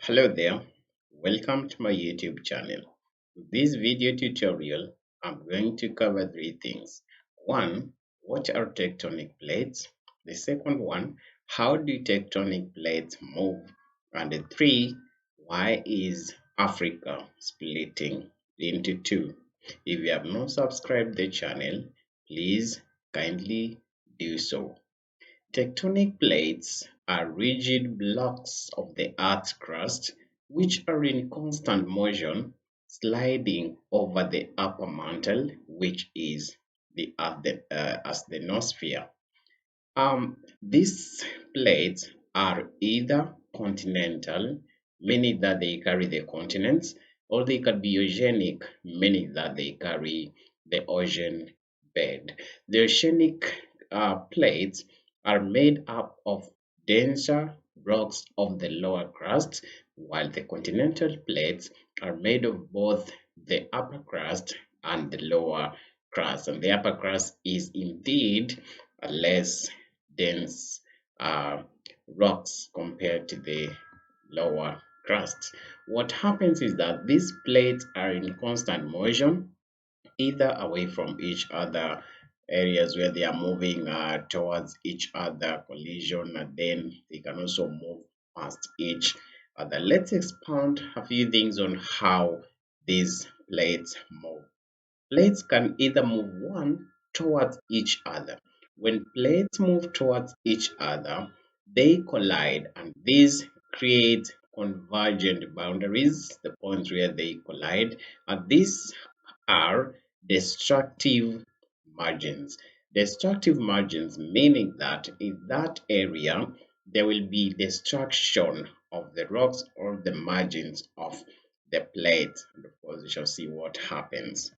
Hello there, welcome to my YouTube channel. In this video tutorial, I'm going to cover three things. One, what are tectonic plates? The second one, how do tectonic plates move? And the three, why is Africa splitting into two? If you have not subscribed the channel, please kindly do so. Tectonic plates are rigid blocks of the Earth's crust which are in constant motion, sliding over the upper mantle, which is the asthenosphere. These plates are either continental, meaning that they carry the continents, or they can be oceanic, meaning that they carry the ocean bed. The oceanic plates are made up of denser rocks of the lower crust, while the continental plates are made of both the upper crust and the lower crust. And the upper crust is indeed less dense rocks compared to the lower crust. What happens is that these plates are in constant motion, either away from each other, areas where they are moving towards each other, collision, and then they can also move past each other. Let's expound a few things on how these plates move. Plates can either move one towards each other. When plates move towards each other, they collide, and these create convergent boundaries, the points where they collide, and these are destructive margins. Destructive margins meaning that in that area there will be destruction of the rocks or the margins of the plate. And of course, we shall see what happens.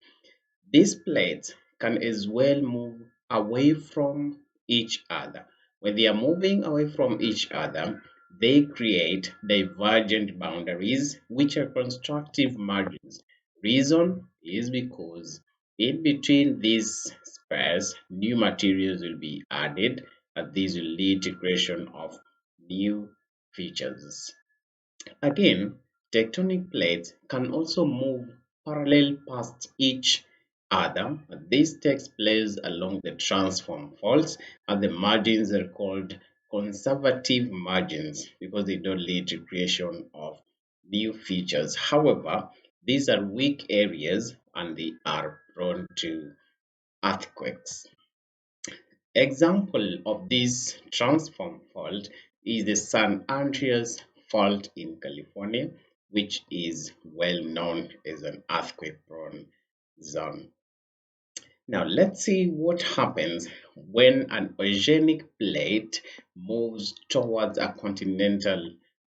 These plates can as well move away from each other. When they are moving away from each other, they create divergent boundaries, which are constructive margins. Reason is because in between these spares, new materials will be added, and these will lead to creation of new features. Again, tectonic plates can also move parallel past each other. This takes place along the transform faults, and the margins are called conservative margins because they don't lead to creation of new features. However, these are weak areas and they are prone to earthquakes. Example of this transform fault is the San Andreas Fault in California, which is well known as an earthquake-prone zone. Now let's see what happens when an oceanic plate moves towards a continental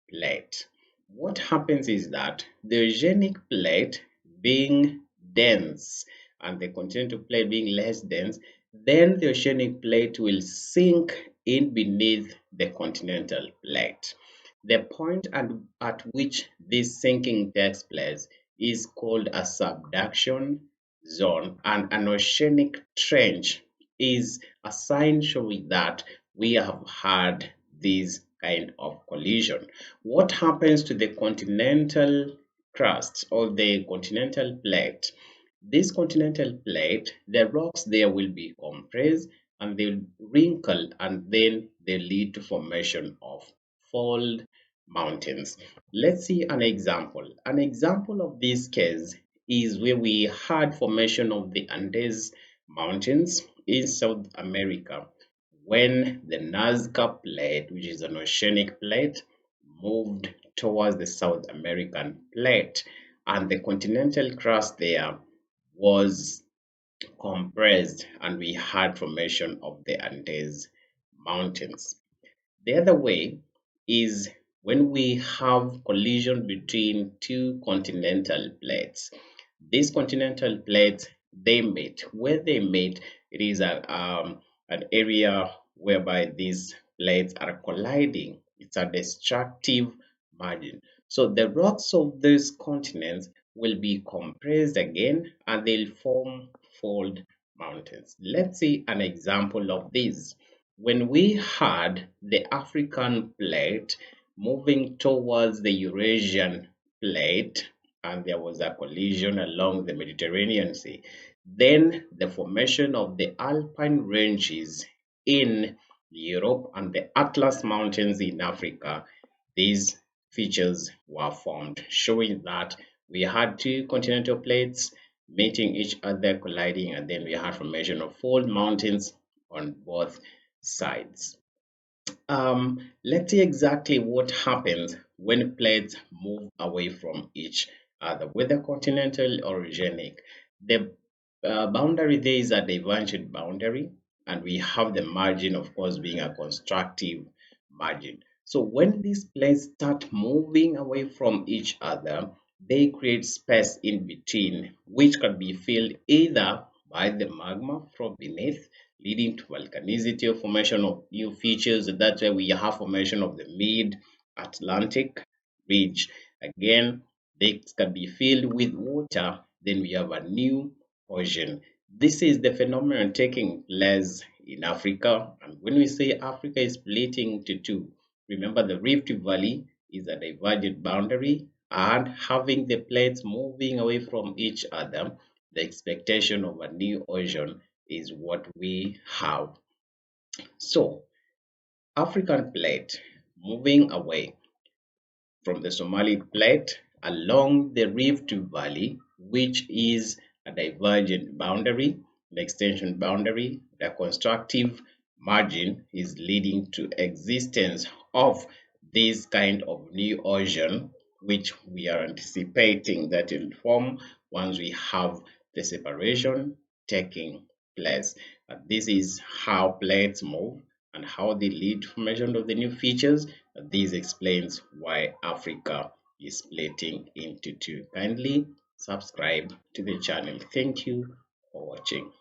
plate. What happens is that the oceanic plate being dense and the continental plate being less dense, then the oceanic plate will sink in beneath the continental plate. The point at which this sinking takes place is called a subduction zone, and an oceanic trench is a sign showing that we have had this kind of collision. What happens to the continental crust or the continental plate? This continental plate, the rocks there will be compressed and they'll wrinkle, and then they lead to formation of fold mountains. Let's see an example. An example of this case is where we had formation of the Andes Mountains in South America when the Nazca plate, which is an oceanic plate, moved towards the South American plate, and the continental crust there was compressed, and we had formation of the Andes Mountains. The other way is when we have collision between two continental plates. These continental plates, they meet. Where they meet, it is an area whereby these plates are colliding. It's a destructive margin. So the rocks of these continents will be compressed again and they'll form fold mountains. Let's see an example of this. When we had the African plate moving towards the Eurasian plate, and there was a collision along the Mediterranean Sea. Then the formation of the Alpine ranges in Europe and the Atlas Mountains in Africa. These features were formed, showing that we had two continental plates meeting each other, colliding, and then we had formation of fold mountains on both sides. Let's see exactly what happens when plates move away from each other, whether continental or oceanic. The boundary there is a divergent boundary, and we have the margin, of course, being a constructive margin. So when these plates start moving away from each other, they create space in between, which can be filled either by the magma from beneath, leading to volcanicity or formation of new features. That's why we have formation of the mid-Atlantic ridge. Again, they can be filled with water. Then we have a new ocean. This is the phenomenon taking place in Africa. And when we say Africa is splitting into two, remember the Rift Valley is a divergent boundary, and having the plates moving away from each other, the expectation of a new ocean is what we have. So, African plate moving away from the Somali plate along the Rift Valley, which is a divergent boundary, the extension boundary, the constructive margin is leading to existence of this kind of new ocean, which we are anticipating that will form once we have the separation taking place. This is how plates move and how they lead to formation of the new features. This explains why Africa is splitting into two. Kindly subscribe to the channel. Thank you for watching.